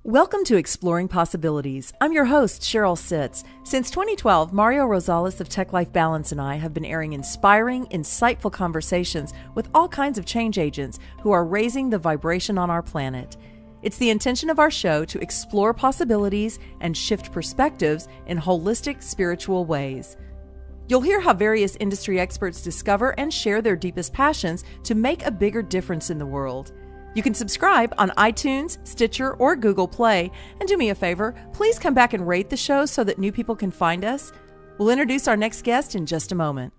Welcome to Exploring Possibilities. I'm your host, Cheryl Sitz. Since 2012, Mario Rosales of Tech Life Balance and I have been airing inspiring, insightful conversations with all kinds of change agents who are raising the vibration on our planet. It's the intention of our show to explore possibilities and shift perspectives in holistic, spiritual ways. You'll hear how various industry experts discover and share their deepest passions to make a bigger difference in the world. You can subscribe on iTunes, Stitcher, or Google Play. And do me a favor, please come back and rate the show so that new people can find us. We'll introduce our next guest in just a moment.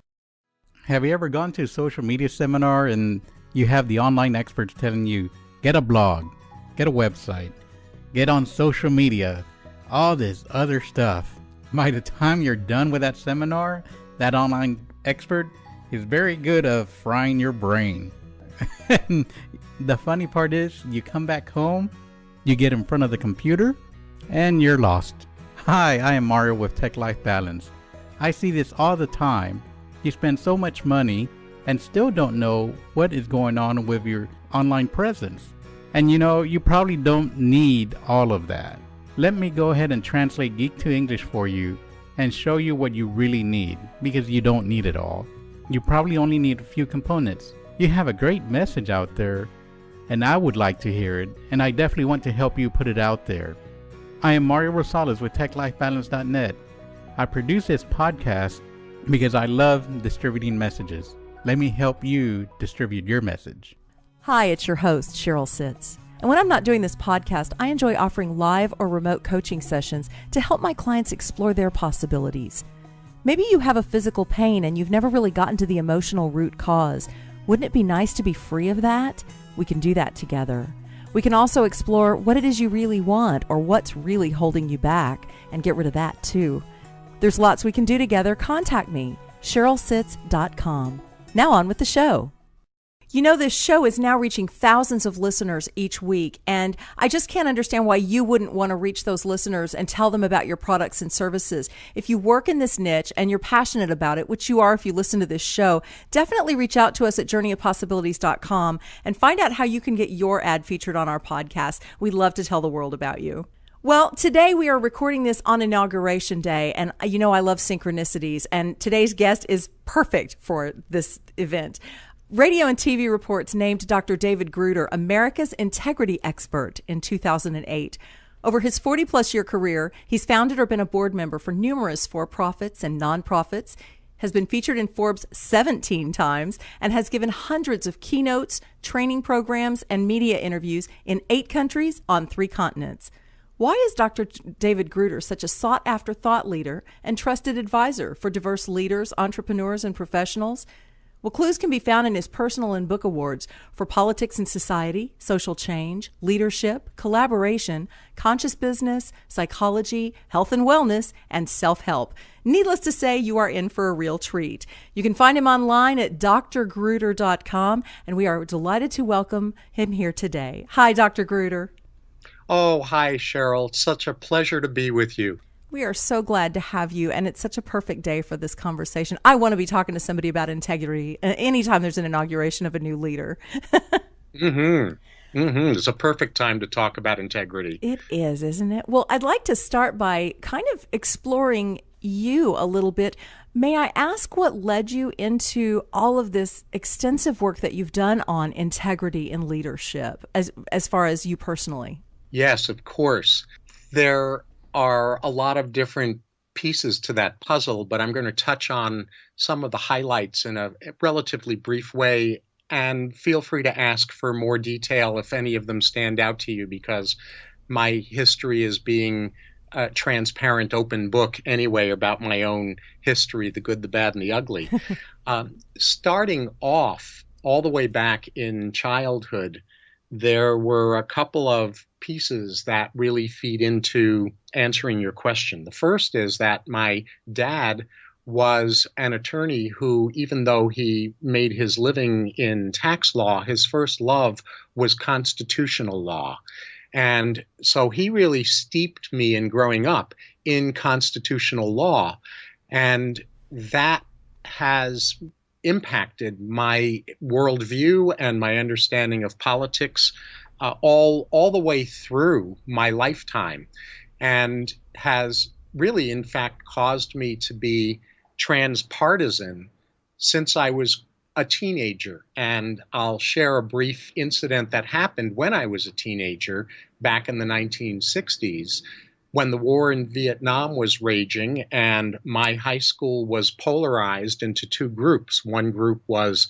Have you ever gone to a social media seminar and you have the online experts telling you, get a blog, get a website, get on social media, all this other stuff? By the time you're done with that seminar, that online expert is very good at frying your brain. The funny part is, you come back home, you get in front of the computer, and you're lost. Hi, I am Mario with Tech Life Balance. I see this all the time. You spend so much money and still don't know what is going on with your online presence. And you probably don't need all of that. Let me go ahead and translate Geek to English for you and show you what you really need, because you don't need it all. You probably only need a few components. You have a great message out there, and I would like to hear it, and I definitely want to help you put it out there. I am Mario Rosales with TechLifeBalance.net. I produce this podcast because I love distributing messages. Let me help you distribute your message. Hi, it's your host, Cheryl Sitz. And when I'm not doing this podcast, I enjoy offering live or remote coaching sessions to help my clients explore their possibilities. Maybe you have a physical pain and you've never really gotten to the emotional root cause. Wouldn't it be nice to be free of that? We can do that together. We can also explore what it is you really want or what's really holding you back and get rid of that too. There's lots we can do together. Contact me, CherylSitz.com. Now on with the show. You know, this show is now reaching thousands of listeners each week, and I just can't understand why you wouldn't want to reach those listeners and tell them about your products and services. If you work in this niche and you're passionate about it, which you are if you listen to this show, definitely reach out to us at journeyofpossibilities.com and find out how you can get your ad featured on our podcast. We'd love to tell the world about you. Well, today we are recording this on Inauguration Day, and I love synchronicities, and today's guest is perfect for this event. Radio and TV reports named Dr. David Gruder America's Integrity Expert in 2008. Over his 40-plus year career, he's founded or been a board member for numerous for-profits and nonprofits, has been featured in Forbes 17 times, and has given hundreds of keynotes, training programs, and media interviews in 8 countries on 3 continents. Why is Dr. David Gruder such a sought-after thought leader and trusted advisor for diverse leaders, entrepreneurs, and professionals? Well, clues can be found in his personal and book awards for politics and society, social change, leadership, collaboration, conscious business, psychology, health and wellness, and self-help. Needless to say, you are in for a real treat. You can find him online at drgruder.com, and we are delighted to welcome him here today. Hi, Dr. Gruder. Oh, hi, Cheryl. It's such a pleasure to be with you. We are so glad to have you, and it's such a perfect day for this conversation. I want to be talking to somebody about integrity anytime there's an inauguration of a new leader. It's a perfect time to talk about integrity. It is, isn't it? Well, I'd like to start by kind of exploring you a little bit. May I ask what led you into all of this extensive work that you've done on integrity and leadership, as far as you personally? Yes, of course. There are a lot of different pieces to that puzzle, but I'm going to touch on some of the highlights in a relatively brief way, and feel free to ask for more detail if any of them stand out to you, because my history is being a transparent, open book anyway about my own history, the good, the bad, and the ugly. Starting off all the way back in childhood, there were a couple of pieces that really feed into answering your question. The first is that my dad was an attorney who, even though he made his living in tax law, his first love was constitutional law. And so he really steeped me in growing up in constitutional law. And that has impacted my worldview and my understanding of politics all the way through my lifetime, and has really, in fact, caused me to be transpartisan since I was a teenager. And I'll share a brief incident that happened when I was a teenager back in the 1960s, when the war in Vietnam was raging and my high school was polarized into two groups. One group was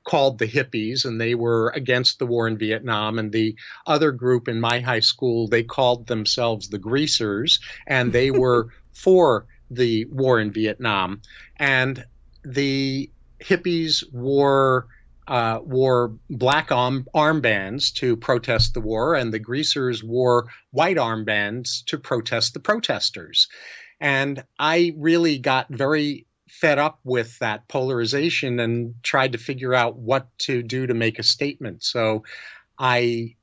called the hippies, and they were against the war in Vietnam. And the other group in my high school, they called themselves the greasers, and they were for the war in Vietnam. And the hippies wore black armbands to protest the war, and the greasers wore white armbands to protest the protesters. And I really got very fed up with that polarization and tried to figure out what to do to make a statement. So I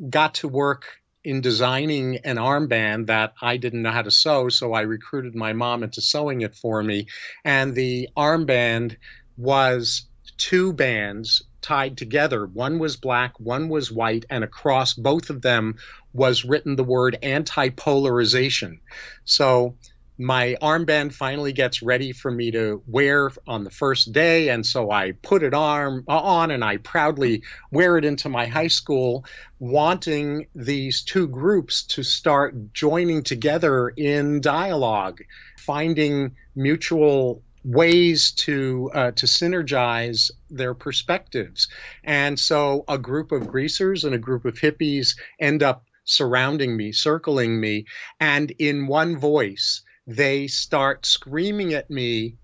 got to work in designing an armband that I didn't know how to sew, so I recruited my mom into sewing it for me. And the armband was two bands tied together. One was black, one was white, and across both of them was written the word anti-polarization. So my armband finally gets ready for me to wear on the first day, and so I put it on and I proudly wear it into my high school, wanting these two groups to start joining together in dialogue, finding mutual ways to synergize their perspectives. And so a group of greasers and a group of hippies end up surrounding me, circling me, and in one voice, they start screaming at me,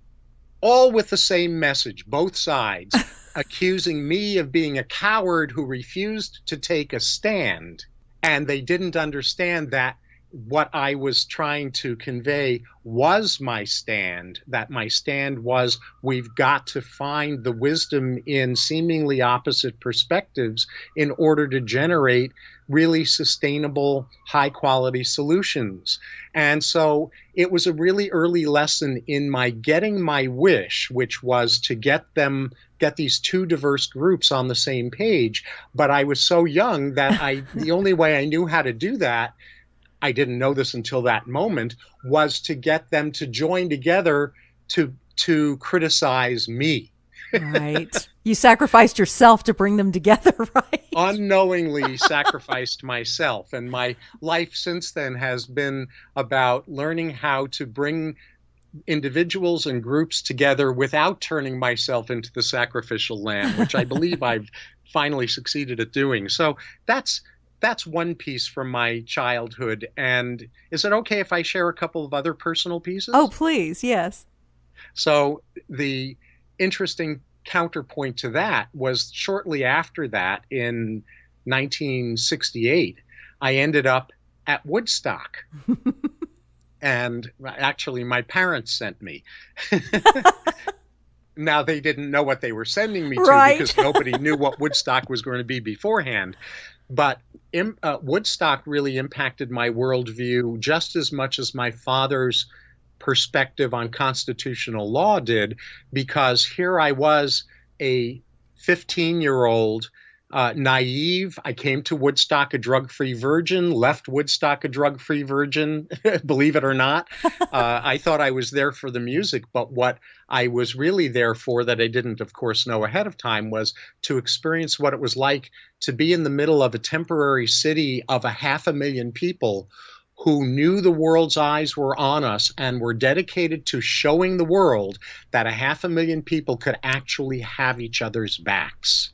all with the same message, both sides, accusing me of being a coward who refused to take a stand. And they didn't understand that what I was trying to convey was my stand, that my stand was, we've got to find the wisdom in seemingly opposite perspectives in order to generate really sustainable, high-quality solutions. And so it was a really early lesson in my getting my wish, which was to get these two diverse groups on the same page. But I was so young that the only way I knew how to do that, I didn't know this until that moment, was to get them to join together to criticize me. Right. You sacrificed yourself to bring them together, right? Unknowingly sacrificed myself. And my life since then has been about learning how to bring individuals and groups together without turning myself into the sacrificial lamb, which I believe I've finally succeeded at doing. So that's one piece from my childhood. And is it okay if I share a couple of other personal pieces? Oh, please. Yes. So the interesting counterpoint to that was shortly after that, in 1968, I ended up at Woodstock. And actually, my parents sent me. Now, they didn't know what they were sending me to, right, because nobody knew what Woodstock was going to be beforehand. But Woodstock really impacted my worldview just as much as my father's perspective on constitutional law did, because here I was, a 15-year-old, naive. I came to Woodstock a drug-free virgin, left Woodstock a drug-free virgin, believe it or not. I thought I was there for the music, but what I was really there for, that I didn't, of course, know ahead of time, was to experience what it was like to be in the middle of a temporary city of 500,000 people who knew the world's eyes were on us and were dedicated to showing the world that 500,000 people could actually have each other's backs.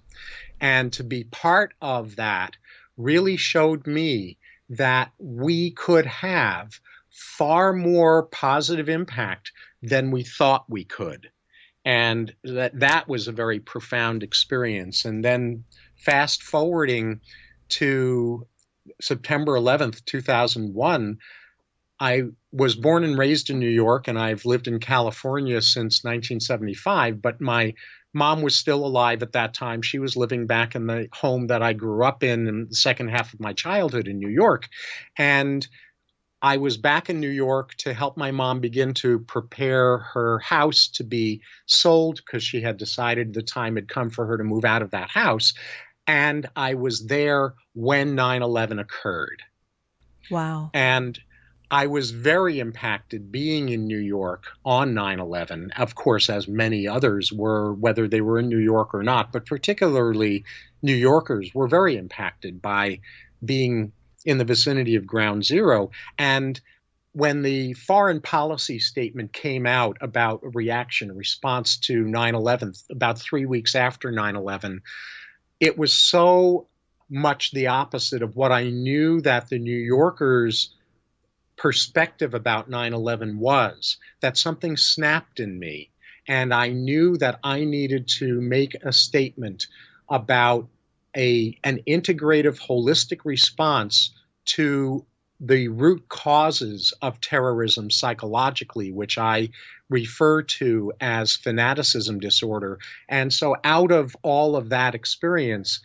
And to be part of that really showed me that we could have far more positive impact than we thought we could. And that was a very profound experience. And then fast forwarding to September 11th, 2001, I was born and raised in New York, and I've lived in California since 1975, but my mom was still alive at that time. She was living back in the home that I grew up in the second half of my childhood in New York. And I was back in New York to help my mom begin to prepare her house to be sold, because she had decided the time had come for her to move out of that house. and I was there when 9/11 occurred. Wow. And I was very impacted being in New York on 9/11, of course, as many others were, whether they were in New York or not, but particularly New Yorkers were very impacted by being in the vicinity of Ground Zero. And when the foreign policy statement came out about a response to 9/11, about 3 weeks after 9/11, it was so much the opposite of what I knew that the New Yorkers' perspective about 9/11 was, that something snapped in me. And I knew that I needed to make a statement about an integrative, holistic response to the root causes of terrorism psychologically, which I refer to as fanaticism disorder. And so out of all of that experience,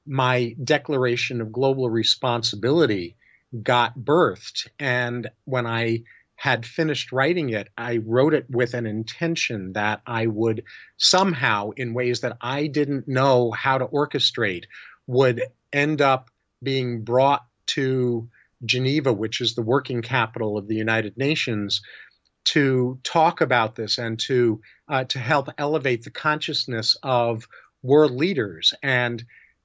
my declaration of global responsibility got birthed. And when I had finished writing it, I wrote it with an intention that I would somehow, in ways that I didn't know how to orchestrate, would end up being brought to Geneva, which is the working capital of the United Nations, to talk about this and to help elevate the consciousness of world leaders. And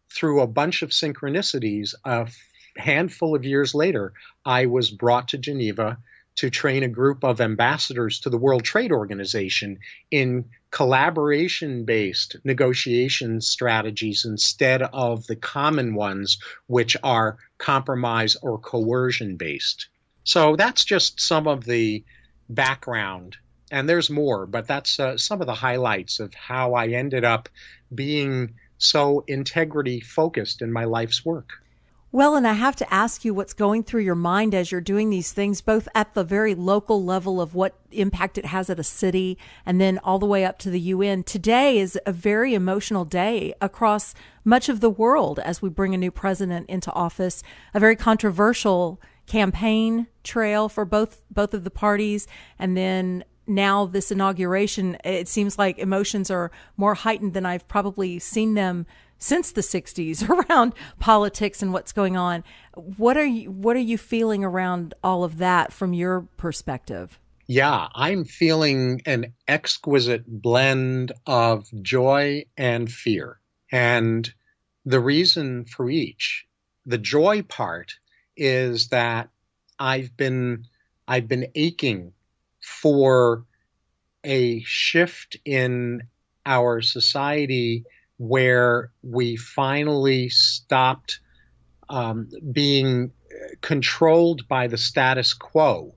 through a bunch of synchronicities, a handful of years later, I was brought to Geneva to train a group of ambassadors to the World Trade Organization in collaboration-based negotiation strategies instead of the common ones, which are compromise or coercion-based. So that's just some of the background, and there's more, but that's some of the highlights of how I ended up being so integrity-focused in my life's work. Well, and I have to ask you what's going through your mind as you're doing these things, both at the very local level of what impact it has at a city and then all the way up to the UN. Today is a very emotional day across much of the world as we bring a new president into office, a very controversial campaign trail for both of the parties. And then now this inauguration, it seems like emotions are more heightened than I've probably seen them since the 60s around politics and what's going on. What are you feeling around all of that from your perspective? Yeah, I'm feeling an exquisite blend of joy and fear. And the reason for each, the joy part is that I've been aching for a shift in our society where we finally stopped being controlled by the status quo,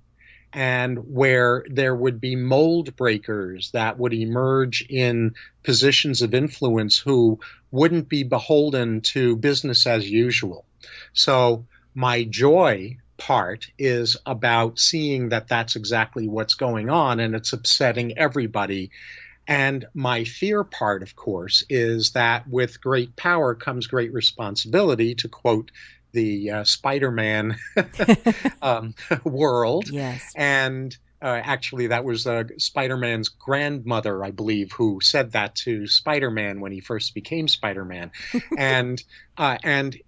and where there would be mold breakers that would emerge in positions of influence who wouldn't be beholden to business as usual. So my joy part is about seeing that that's exactly what's going on, and it's upsetting everybody. And my fear part, of course, is that with great power comes great responsibility, to quote the Spider-Man world. Yes. And actually, that was Spider-Man's grandmother, I believe, who said that to Spider-Man when he first became Spider-Man. And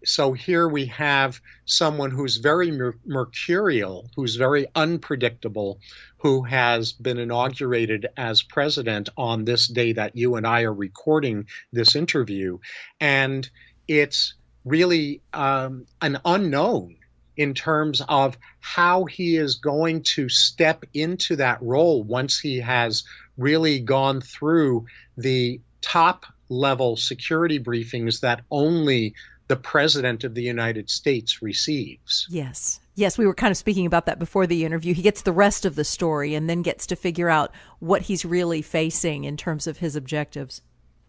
so here we have someone who's very mercurial, who's very unpredictable, who has been inaugurated as president on this day that you and I are recording this interview. And it's really an unknown in terms of how he is going to step into that role once he has really gone through the top level security briefings that only the President of the United States receives. Yes. Yes, we were kind of speaking about that before the interview. He gets the rest of the story and then gets to figure out what he's really facing in terms of his objectives.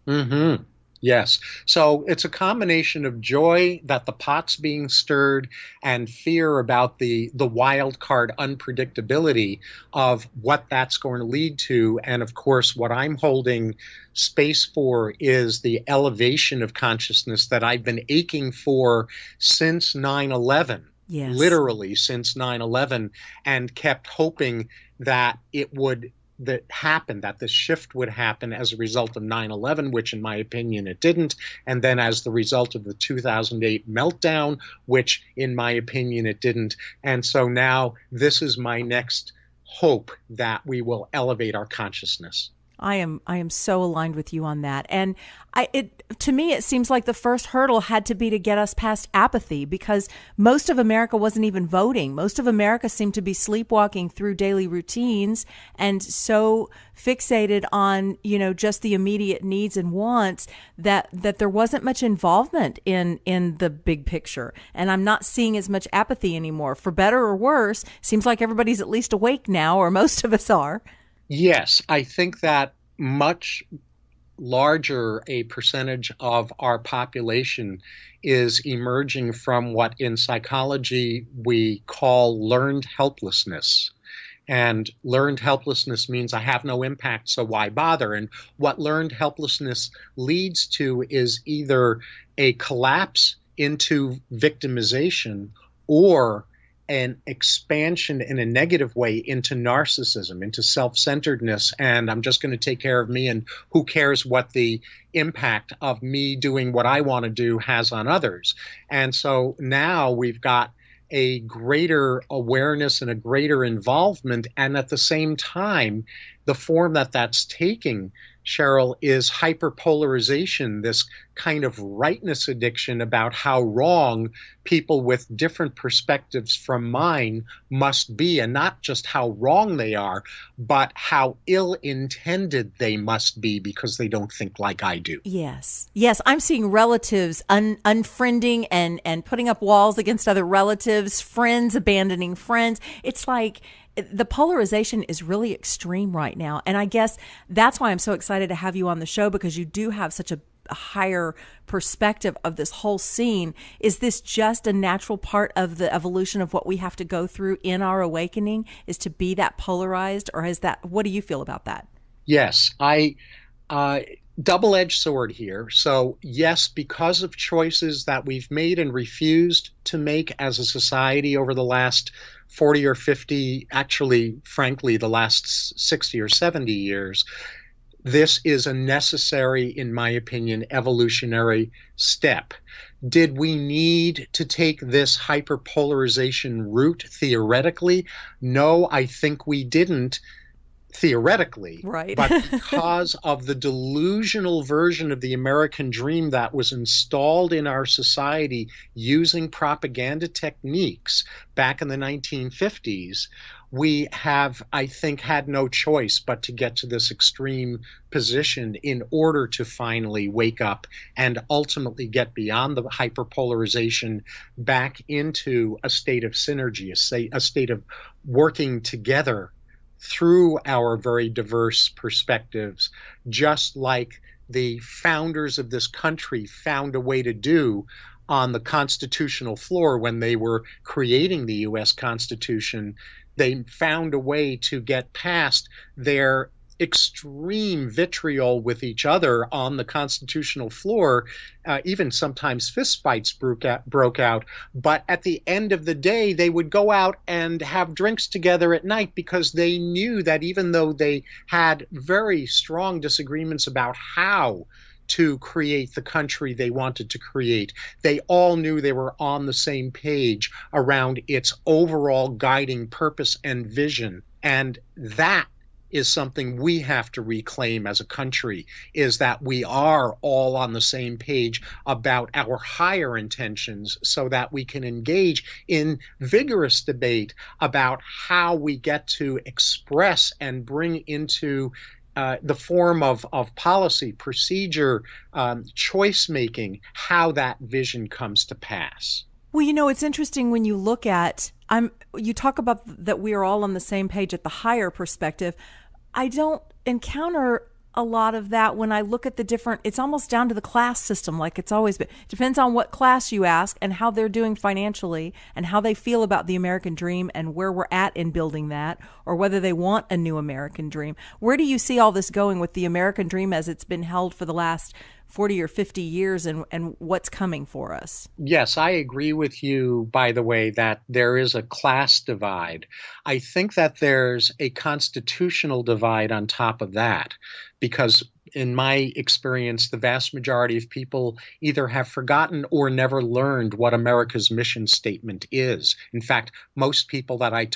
Mm-hmm. Yes. So it's a combination of joy that the pot's being stirred and fear about the wild card unpredictability of what that's going to lead to. And of course, what I'm holding space for is the elevation of consciousness that I've been aching for since 9/11. Yes. Literally since 9/11, and kept hoping that it would that happened, that this shift would happen as a result of 9/11, which in my opinion it didn't, and then as the result of the 2008 meltdown, which in my opinion it didn't. And so now this is my next hope, that we will elevate our consciousness. I am so aligned with you on that. And to me, it seems like the first hurdle had to be to get us past apathy, because most of America wasn't even voting. Most of America seemed to be sleepwalking through daily routines and so fixated on, just the immediate needs and wants that there wasn't much involvement in the big picture. And I'm not seeing as much apathy anymore. For better or worse, seems like everybody's at least awake now, or most of us are. Yes, I think that much larger a percentage of our population is emerging from what in psychology we call learned helplessness. And learned helplessness means I have no impact, so why bother? And what learned helplessness leads to is either a collapse into victimization, or an expansion in a negative way into narcissism, into self-centeredness, and I'm just going to take care of me, and who cares what the impact of me doing what I want to do has on others. And so now we've got a greater awareness and a greater involvement, and at the same time, the form that that's taking, Cheryl, is hyperpolarization, this kind of rightness addiction about how wrong people with different perspectives from mine must be, and not just how wrong they are, but how ill-intended they must be because they don't think like I do. Yes. I'm seeing relatives unfriending and putting up walls against other relatives, friends abandoning friends. It's like the polarization is really extreme right now. And I guess that's why I'm so excited to have you on the show, because you do have such a higher perspective of this whole scene. Is this just a natural part of the evolution of what we have to go through in our awakening, is to be that polarized? Or what do you feel about that? Yes, double-edged sword here. So yes, because of choices that we've made and refused to make as a society over the last 40 or 50, actually, frankly, the last 60 or 70 years, this is a necessary, in my opinion, evolutionary step. Did we need to take this hyperpolarization route theoretically? No, I think we didn't. Theoretically, right. But because of the delusional version of the American dream that was installed in our society using propaganda techniques back in the 1950s, we have, I think, had no choice but to get to this extreme position in order to finally wake up and ultimately get beyond the hyperpolarization back into a state of synergy, a state of working together through our very diverse perspectives, just like the founders of this country found a way to do on the constitutional floor when they were creating the U.S. Constitution. They found a way to get past their extreme vitriol with each other on the constitutional floor. Even sometimes fistfights broke out. But at the end of the day, they would go out and have drinks together at night, because they knew that even though they had very strong disagreements about how to create the country they wanted to create, they all knew they were on the same page around its overall guiding purpose and vision. And that is something we have to reclaim as a country, is that we are all on the same page about our higher intentions, so that we can engage in vigorous debate about how we get to express and bring into the form of policy, procedure, choice making, how that vision comes to pass. Well, it's interesting when you look at, you talk about that we are all on the same page at the higher perspective. I don't encounter a lot of that when I look at the different, it's almost down to the class system, like it's always been. It depends on what class you ask and how they're doing financially and how they feel about the American dream and where we're at in building that, or whether they want a new American dream. Where do you see all this going with the American dream as it's been held for the last 40 or 50 years and what's coming for us. Yes, I agree with you, by the way, that there is a class divide. I think that there's a constitutional divide on top of that, because in my experience, the vast majority of people either have forgotten or never learned what America's mission statement is. In fact, most people that I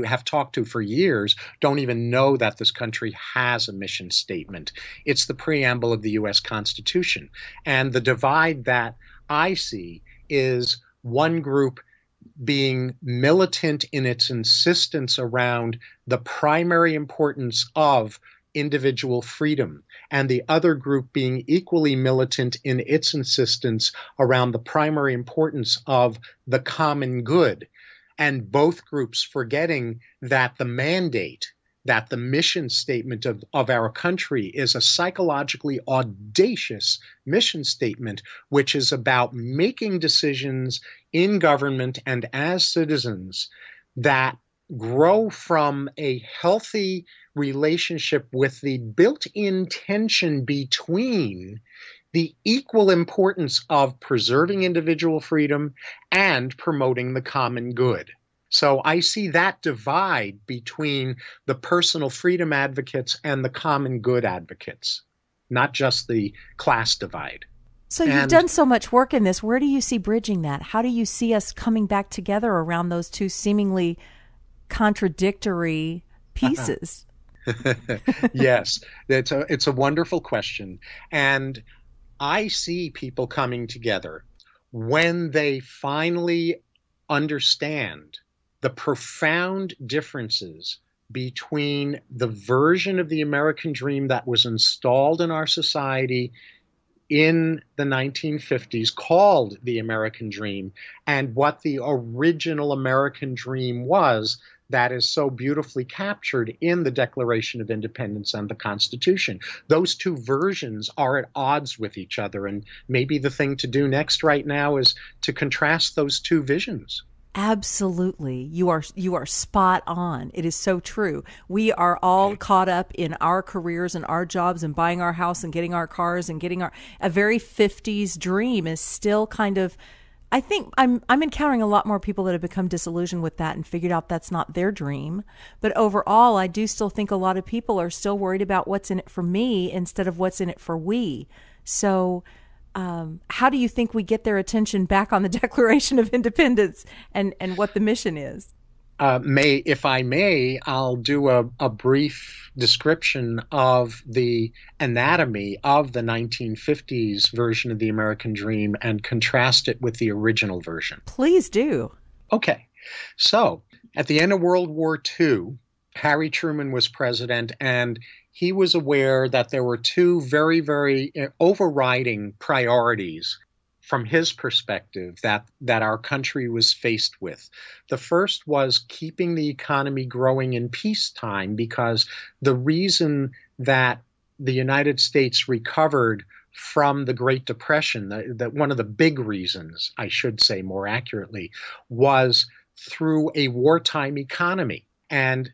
have talked to for years don't even know that this country has a mission statement. It's the preamble of the U.S. Constitution. And the divide that I see is one group being militant in its insistence around the primary importance of individual freedom, and the other group being equally militant in its insistence around the primary importance of the common good. And both groups forgetting that the mandate, that the mission statement of our country is a psychologically audacious mission statement, which is about making decisions in government and as citizens that grow from a healthy relationship with the built-in tension between the equal importance of preserving individual freedom and promoting the common good. So I see that divide between the personal freedom advocates and the common good advocates, not just the class divide. So you've done so much work in this. Where do you see bridging that? How do you see us coming back together around those two seemingly contradictory pieces? Yes, it's a wonderful question. And I see people coming together when they finally understand the profound differences between the version of the American dream that was installed in our society in the 1950s, called the American dream, and what the original American dream was, that is so beautifully captured in the Declaration of Independence and the Constitution. Those two versions are at odds with each other, and maybe the thing to do next right now is to contrast those two visions. Absolutely. You are spot on. It is so true. We are all caught up in our careers and our jobs and buying our house and getting our cars and getting a very 50s dream is still kind of, I think I'm encountering a lot more people that have become disillusioned with that and figured out that's not their dream. But overall, I do still think a lot of people are still worried about what's in it for me instead of what's in it for we. So how do you think we get their attention back on the Declaration of Independence and what the mission is? If I may, I'll do a brief description of the anatomy of the 1950s version of the American dream and contrast it with the original version. Please do. Okay. So at the end of World War II, Harry Truman was president, and he was aware that there were two very, very overriding priorities from his perspective that our country was faced with. The first was keeping the economy growing in peacetime, because the reason that the United States recovered from the Great Depression, that one of the big reasons, I should say more accurately, was through a wartime economy. And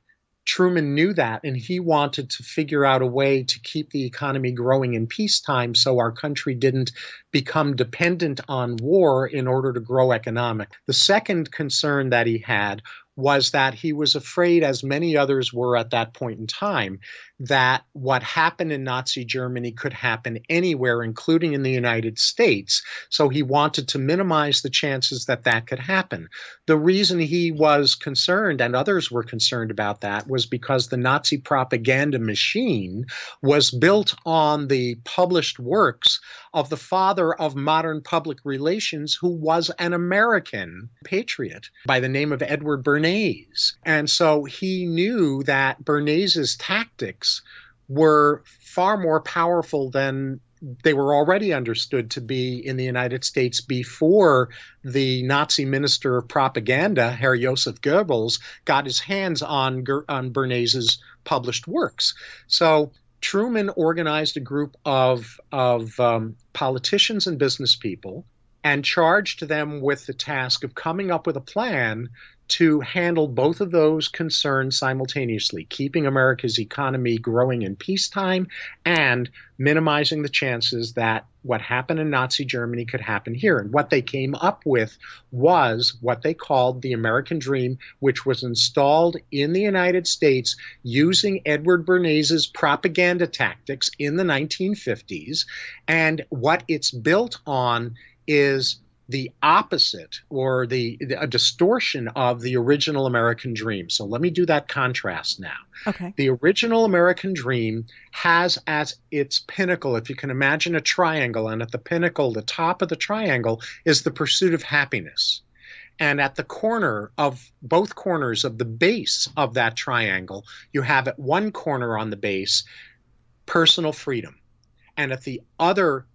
Truman knew that, and he wanted to figure out a way to keep the economy growing in peacetime so our country didn't become dependent on war in order to grow economically. The second concern that he had was that he was afraid, as many others were at that point in time, that what happened in Nazi Germany could happen anywhere, including in the United States. So he wanted to minimize the chances that that could happen. The reason he was concerned, and others were concerned about that, was because the Nazi propaganda machine was built on the published works of the father of modern public relations, who was an American patriot by the name of Edward Bernays. And so he knew that Bernays's tactics were far more powerful than they were already understood to be in the United States before the Nazi minister of propaganda, Herr Joseph Goebbels, got his hands on Bernays's published works. So Truman organized a group of politicians and business people and charged them with the task of coming up with a plan to handle both of those concerns simultaneously, keeping America's economy growing in peacetime and minimizing the chances that what happened in Nazi Germany could happen here. And what they came up with was what they called the American Dream, which was installed in the United States using Edward Bernays' propaganda tactics in the 1950s. And what it's built on is the opposite, or a distortion of the original American Dream. So let me do that contrast now. Okay. The original American Dream has as its pinnacle, if you can imagine a triangle, and at the pinnacle, the top of the triangle, is the pursuit of happiness. And at the corner of both corners of the base of that triangle, you have at one corner on the base personal freedom. And at the other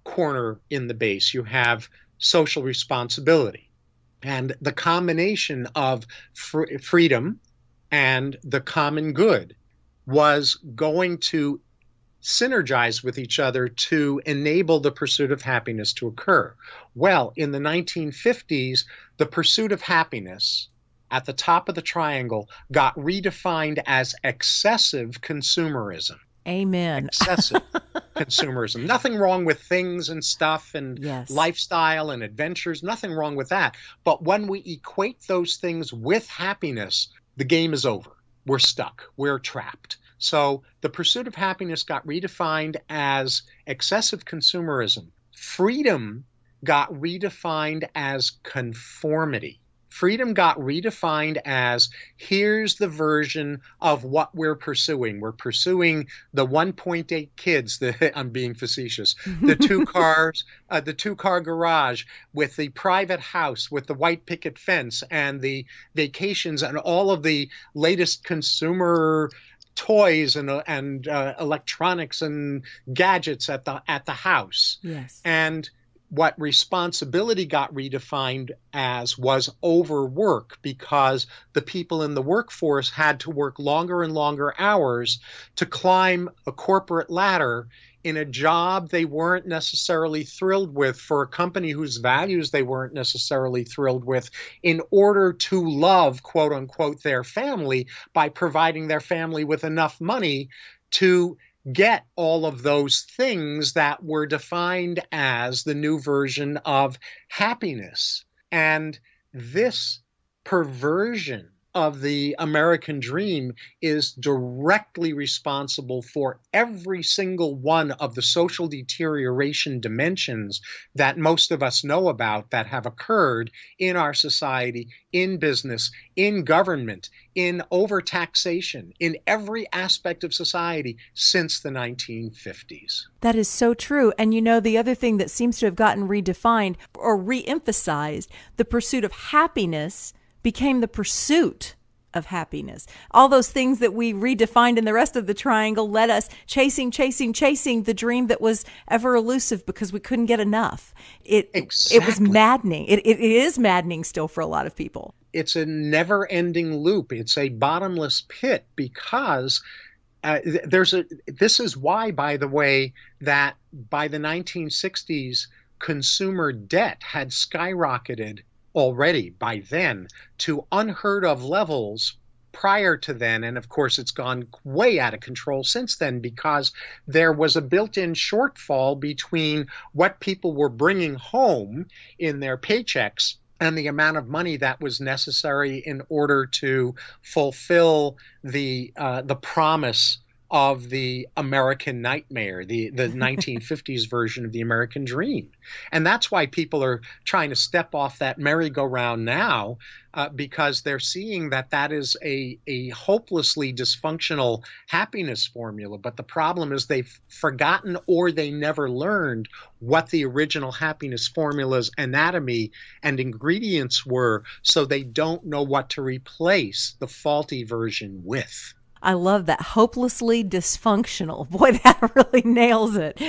corner in the base, you have social responsibility. And the combination of freedom and the common good was going to synergize with each other to enable the pursuit of happiness to occur. Well, in the 1950s, the pursuit of happiness at the top of the triangle got redefined as excessive consumerism. Amen. Excessive consumerism. Nothing wrong with things and stuff and lifestyle and adventures. Nothing wrong with that. But when we equate those things with happiness, the game is over. We're stuck. We're trapped. So the pursuit of happiness got redefined as excessive consumerism. Freedom got redefined as conformity. Freedom got redefined as, here's the version of what we're pursuing. We're pursuing the 1.8 kids, I'm being facetious, the two-car garage with the private house with the white picket fence and the vacations and all of the latest consumer toys and electronics and gadgets at the house. Yes. And what responsibility got redefined as was overwork, because the people in the workforce had to work longer and longer hours to climb a corporate ladder in a job they weren't necessarily thrilled with, for a company whose values they weren't necessarily thrilled with, in order to love, quote unquote, their family by providing their family with enough money to get all of those things that were defined as the new version of happiness. And this perversion of the American dream is directly responsible for every single one of the social deterioration dimensions that most of us know about that have occurred in our society, in business, in government, in overtaxation, in every aspect of society since the 1950s. That is so true. And you know, the other thing that seems to have gotten redefined or re-emphasized, the pursuit of happiness became the pursuit of happiness. All those things that we redefined in the rest of the triangle led us chasing the dream that was ever elusive because we couldn't get enough. It was maddening. It is maddening still for a lot of people. It's a never-ending loop. It's a bottomless pit, because this is why, by the way, that by the 1960s, consumer debt had skyrocketed already by then to unheard of levels prior to then. And of course, it's gone way out of control since then, because there was a built-in shortfall between what people were bringing home in their paychecks and the amount of money that was necessary in order to fulfill the promise of the American nightmare, the 1950s version of the American dream. And that's why people are trying to step off that merry-go-round now, because they're seeing that is a hopelessly dysfunctional happiness formula. But the problem is they've forgotten, or they never learned, what the original happiness formula's anatomy and ingredients were, so they don't know what to replace the faulty version with. I love that. Hopelessly dysfunctional. Boy, that really nails it.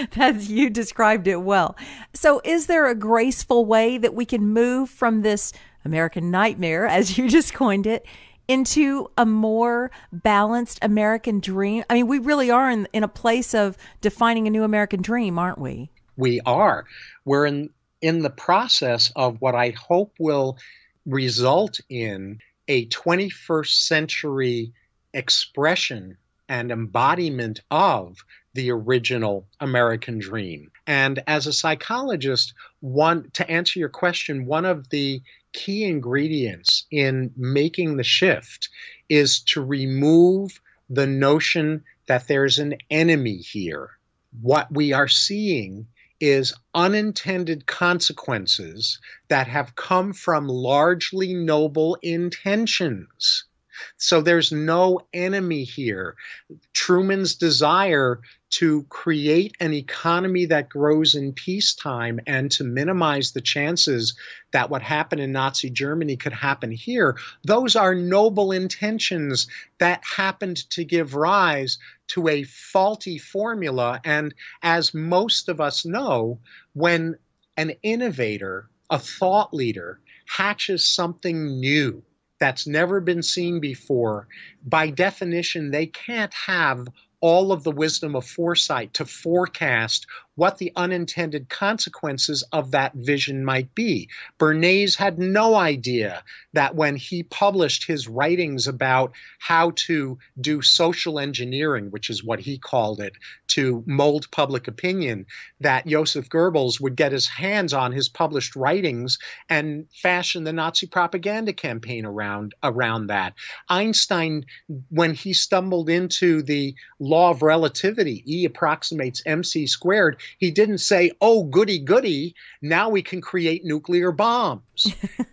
You described it well. So is there a graceful way that we can move from this American nightmare, as you just coined it, into a more balanced American dream? I mean, we really are in a place of defining a new American dream, aren't we? We are. We're in the process of what I hope will result in a 21st century expression and embodiment of the original American dream. And as a psychologist, to answer your question, one of the key ingredients in making the shift is to remove the notion that there's an enemy here. What we are seeing is unintended consequences that have come from largely noble intentions. So there's no enemy here. Truman's desire to create an economy that grows in peacetime and to minimize the chances that what happened in Nazi Germany could happen here, those are noble intentions that happened to give rise to a faulty formula. And as most of us know, when an innovator, a thought leader, hatches something new that's never been seen before, by definition, they can't have all of the wisdom of foresight to forecast what the unintended consequences of that vision might be. Bernays had no idea that when he published his writings about how to do social engineering, which is what he called it, to mold public opinion, that Joseph Goebbels would get his hands on his published writings and fashion the Nazi propaganda campaign around that. Einstein, when he stumbled into the law of relativity, E approximates mc squared, he didn't say, oh, goody, goody, now we can create nuclear bombs.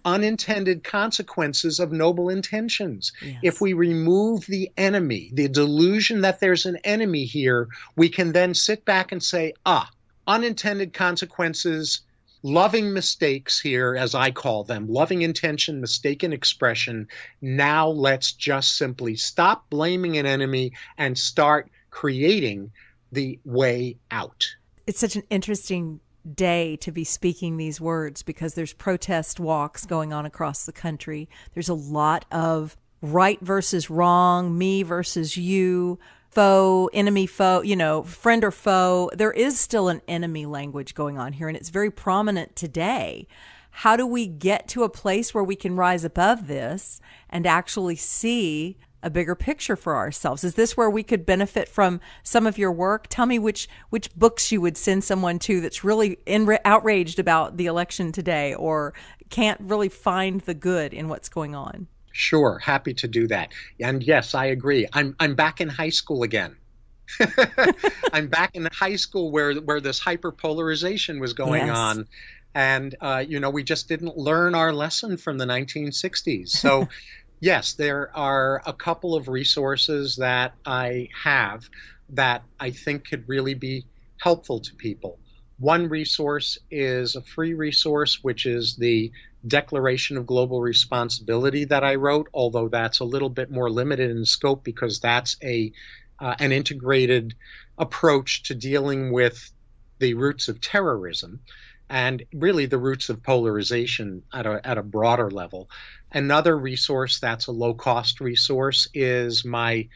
Unintended consequences of noble intentions. Yes. If we remove the enemy, the delusion that there's an enemy here, we can then sit back and say, unintended consequences, loving mistakes here, as I call them, loving intention, mistaken expression. Now let's just simply stop blaming an enemy and start creating the way out. It's such an interesting day to be speaking these words because there's protest walks going on across the country. There's a lot of right versus wrong, me versus you, foe, enemy, foe, friend or foe. There is still an enemy language going on here, and it's very prominent today. How do we get to a place where we can rise above this and actually see a bigger picture for ourselves? Is this where we could benefit from some of your work? Tell me which books you would send someone to that's really outraged about the election today or can't really find the good in what's going on. Sure, happy to do that. And yes, I agree. I'm back in high school again. I'm back in high school where this hyperpolarization was going on. And, we just didn't learn our lesson from the 1960s. So yes, there are a couple of resources that I have that I think could really be helpful to people. One resource is a free resource, which is the Declaration of Global Responsibility that I wrote, although that's a little bit more limited in scope because that's an integrated approach to dealing with the roots of terrorism and really the roots of polarization at a broader level. Another resource that's a low-cost resource is the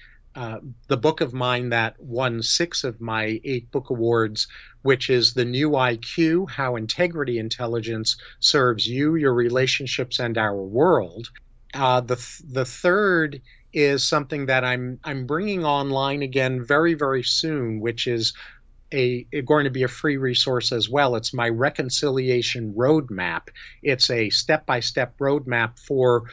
book of mine that won 6 of my 8 book awards, which is The New IQ, How Integrity Intelligence Serves You, Your Relationships, and Our World. The third is something that I'm bringing online again very, very soon, which is going to be a free resource as well. It's my Reconciliation Roadmap. It's a step-by-step roadmap for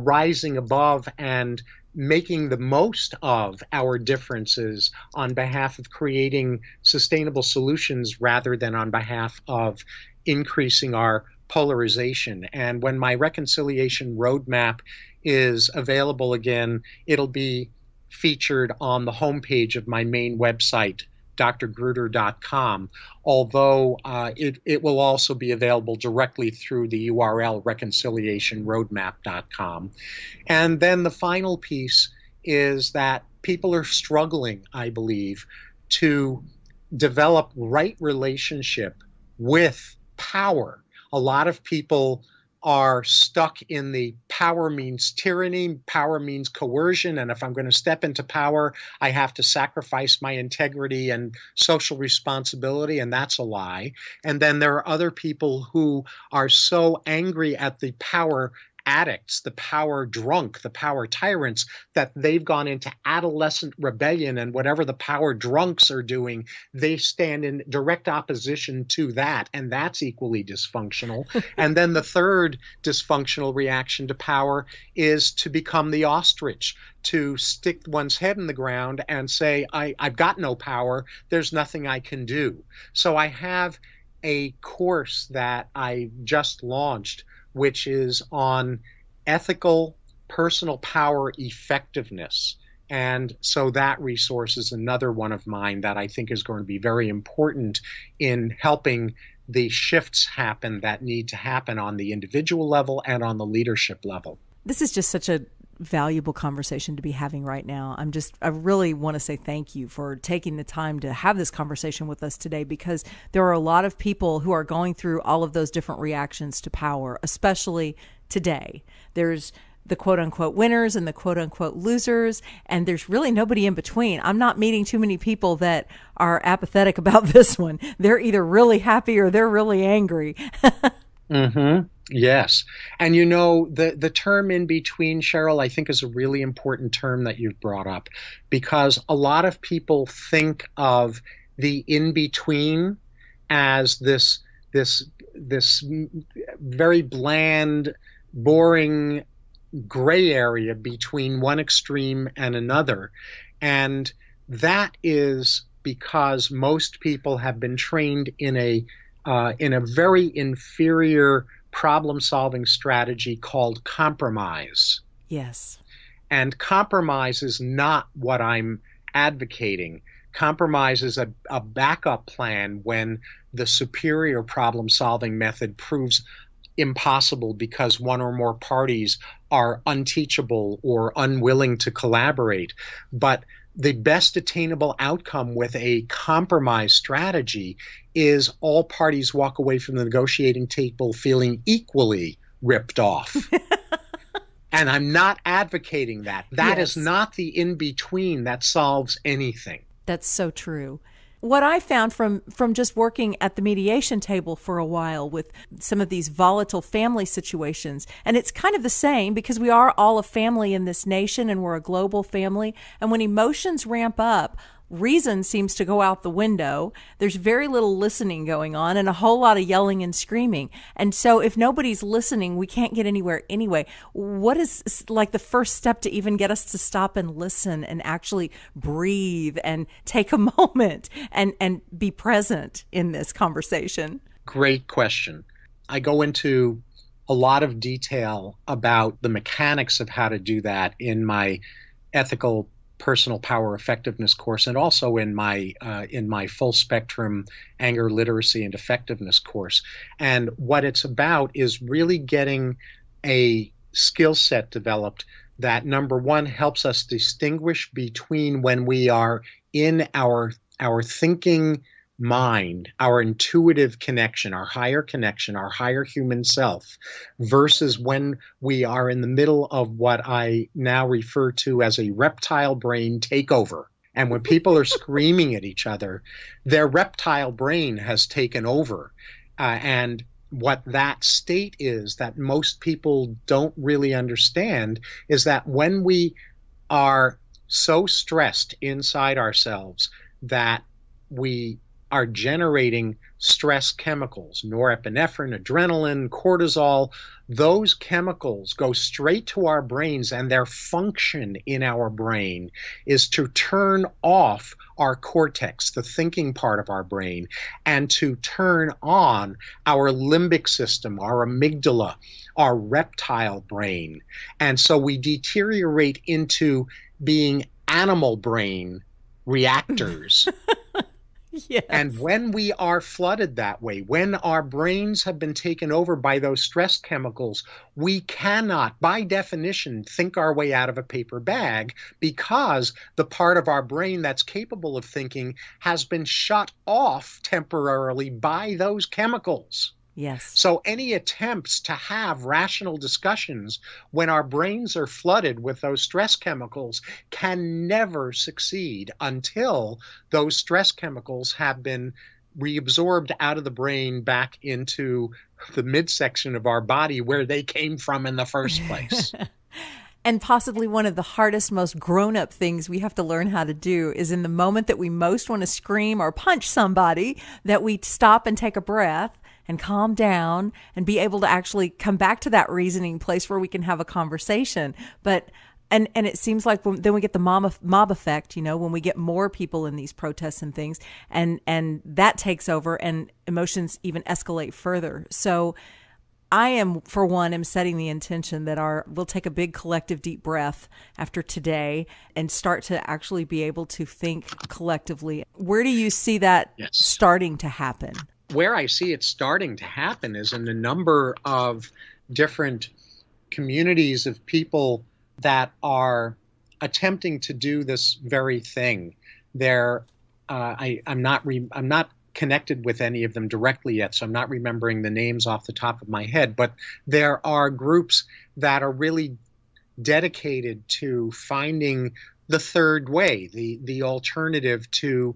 rising above and making the most of our differences on behalf of creating sustainable solutions rather than on behalf of increasing our polarization. And when my Reconciliation Roadmap is available again, it'll be featured on the homepage of my main website, drgruder.com, although it will also be available directly through the URL reconciliationroadmap.com. And then the final piece is that people are struggling, I believe, to develop right relationship with power. A lot of people are stuck in the power means tyranny, power means coercion, and if I'm going to step into power, I have to sacrifice my integrity and social responsibility, and that's a lie. And then there are other people who are so angry at the power addicts, the power drunk, the power tyrants, that they've gone into adolescent rebellion, and whatever the power drunks are doing, they stand in direct opposition to that, and that's equally dysfunctional. And then the third dysfunctional reaction to power is to become the ostrich, to stick one's head in the ground and say, I've got no power, there's nothing I can do. So I have a course that I just launched, which is on ethical personal power effectiveness. And so that resource is another one of mine that I think is going to be very important in helping the shifts happen that need to happen on the individual level and on the leadership level. This is just such a valuable conversation to be having right now. I really want to say thank you for taking the time to have this conversation with us today, because there are a lot of people who are going through all of those different reactions to power, especially today. There's the quote unquote winners and the quote unquote losers, and there's really nobody in between. I'm not meeting too many people that are apathetic about this one. They're either really happy or they're really angry. Mm-hmm. Yes. And you know, the term in between, Cheryl, I think is a really important term that you've brought up, because a lot of people think of the in between as this very bland, boring gray area between one extreme and another. And that is because most people have been trained in a very inferior problem-solving strategy called compromise. Yes. And compromise is not what I'm advocating. Compromise is a backup plan when the superior problem-solving method proves impossible because one or more parties are unteachable or unwilling to collaborate. But the best attainable outcome with a compromise strategy is all parties walk away from the negotiating table feeling equally ripped off. And I'm not advocating that. That is not the in-between that solves anything. That's so true. What I found from just working at the mediation table for a while with some of these volatile family situations, and it's kind of the same because we are all a family in this nation and we're a global family. And when emotions ramp up, reason seems to go out the window. There's very little listening going on and a whole lot of yelling and screaming. And so if nobody's listening, we can't get anywhere anyway. What is like the first step to even get us to stop and listen and actually breathe and take a moment and be present in this conversation? Great question. I go into a lot of detail about the mechanics of how to do that in my ethical personal power effectiveness course, and also in my full spectrum anger literacy and effectiveness course. And what it's about is really getting a skill set developed that, number one, helps us distinguish between when we are in our thinking mind, our intuitive connection, our higher human self, versus when we are in the middle of what I now refer to as a reptile brain takeover. And when people are screaming at each other, their reptile brain has taken over. And what that state is that most people don't really understand is that when we are so stressed inside ourselves that we are generating stress chemicals, norepinephrine, adrenaline, cortisol. Those chemicals go straight to our brains, and their function in our brain is to turn off our cortex, the thinking part of our brain, and to turn on our limbic system, our amygdala, our reptile brain. And so we deteriorate into being animal brain reactors. Yes. And when we are flooded that way, when our brains have been taken over by those stress chemicals, we cannot, by definition, think our way out of a paper bag, because the part of our brain that's capable of thinking has been shut off temporarily by those chemicals. Yes. So any attempts to have rational discussions when our brains are flooded with those stress chemicals can never succeed until those stress chemicals have been reabsorbed out of the brain back into the midsection of our body where they came from in the first place. And possibly one of the hardest, most grown-up things we have to learn how to do is in the moment that we most want to scream or punch somebody, that we stop and take a breath and calm down and be able to actually come back to that reasoning place where we can have a conversation. But and it seems like then we get the mob effect, when we get more people in these protests and things, and that takes over and emotions even escalate further. So I am setting the intention that we'll take a big collective deep breath after today and start to actually be able to think collectively. Where do you see that starting to happen? Where I see it starting to happen is in a number of different communities of people that are attempting to do this very thing. I'm not connected with any of them directly yet, so I'm not remembering the names off the top of my head, but there are groups that are really dedicated to finding the third way, the alternative to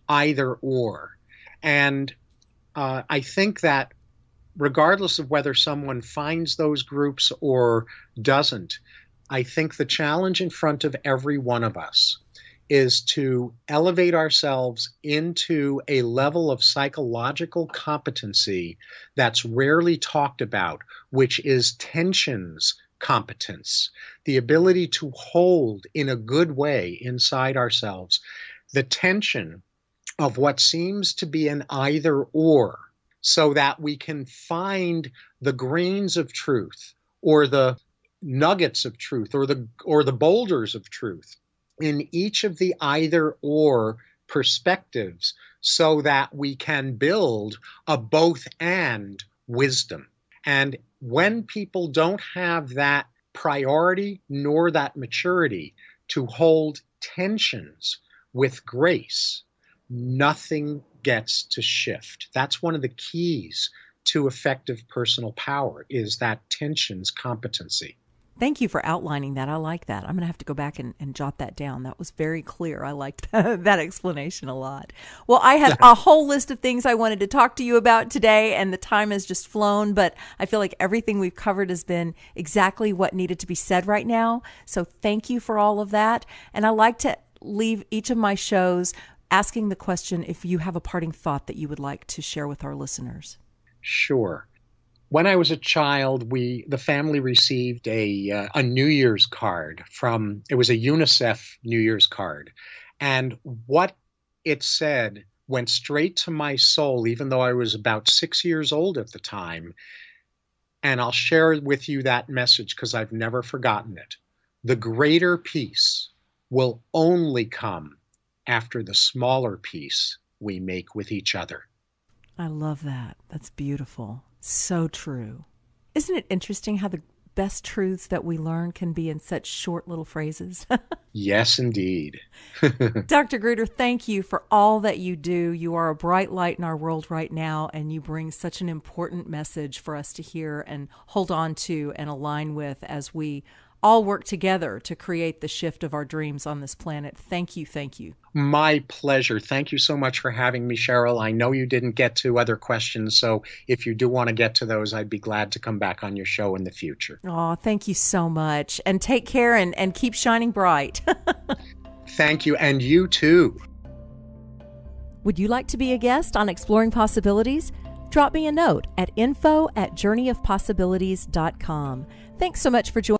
either or. And I think that regardless of whether someone finds those groups or doesn't, I think the challenge in front of every one of us is to elevate ourselves into a level of psychological competency that's rarely talked about, which is tensions competence, the ability to hold in a good way inside ourselves the tension of what seems to be an either or, so that we can find the grains of truth or the nuggets of truth or the boulders of truth in each of the either or perspectives, so that we can build a both and wisdom. And when people don't have that priority nor that maturity to hold tensions with grace, nothing gets to shift. That's one of the keys to effective personal power, is that tensions competency. Thank you for outlining that. I like that. I'm going to have to go back and jot that down. That was very clear. I liked that explanation a lot. Well, I had a whole list of things I wanted to talk to you about today, and the time has just flown, but I feel like everything we've covered has been exactly what needed to be said right now. So thank you for all of that. And I like to leave each of my shows asking the question if you have a parting thought that you would like to share with our listeners. Sure. When I was a child, the family received a New Year's card it was a UNICEF New Year's card. And what it said went straight to my soul, even though I was about 6 years old at the time. And I'll share with you that message because I've never forgotten it. The greater peace will only come after the smaller peace we make with each other. I love that. That's beautiful. So true. Isn't it interesting how the best truths that we learn can be in such short little phrases? Yes, indeed. Dr. Gruder, thank you for all that you do. You are a bright light in our world right now, and you bring such an important message for us to hear and hold on to and align with as we all work together to create the shift of our dreams on this planet. Thank you. Thank you. My pleasure. Thank you so much for having me, Cheryl. I know you didn't get to other questions, so if you do want to get to those, I'd be glad to come back on your show in the future. Oh, thank you so much. And take care and keep shining bright. Thank you, and you too. Would you like to be a guest on Exploring Possibilities? Drop me a note at info@journeyofpossibilities.com. Thanks so much for joining.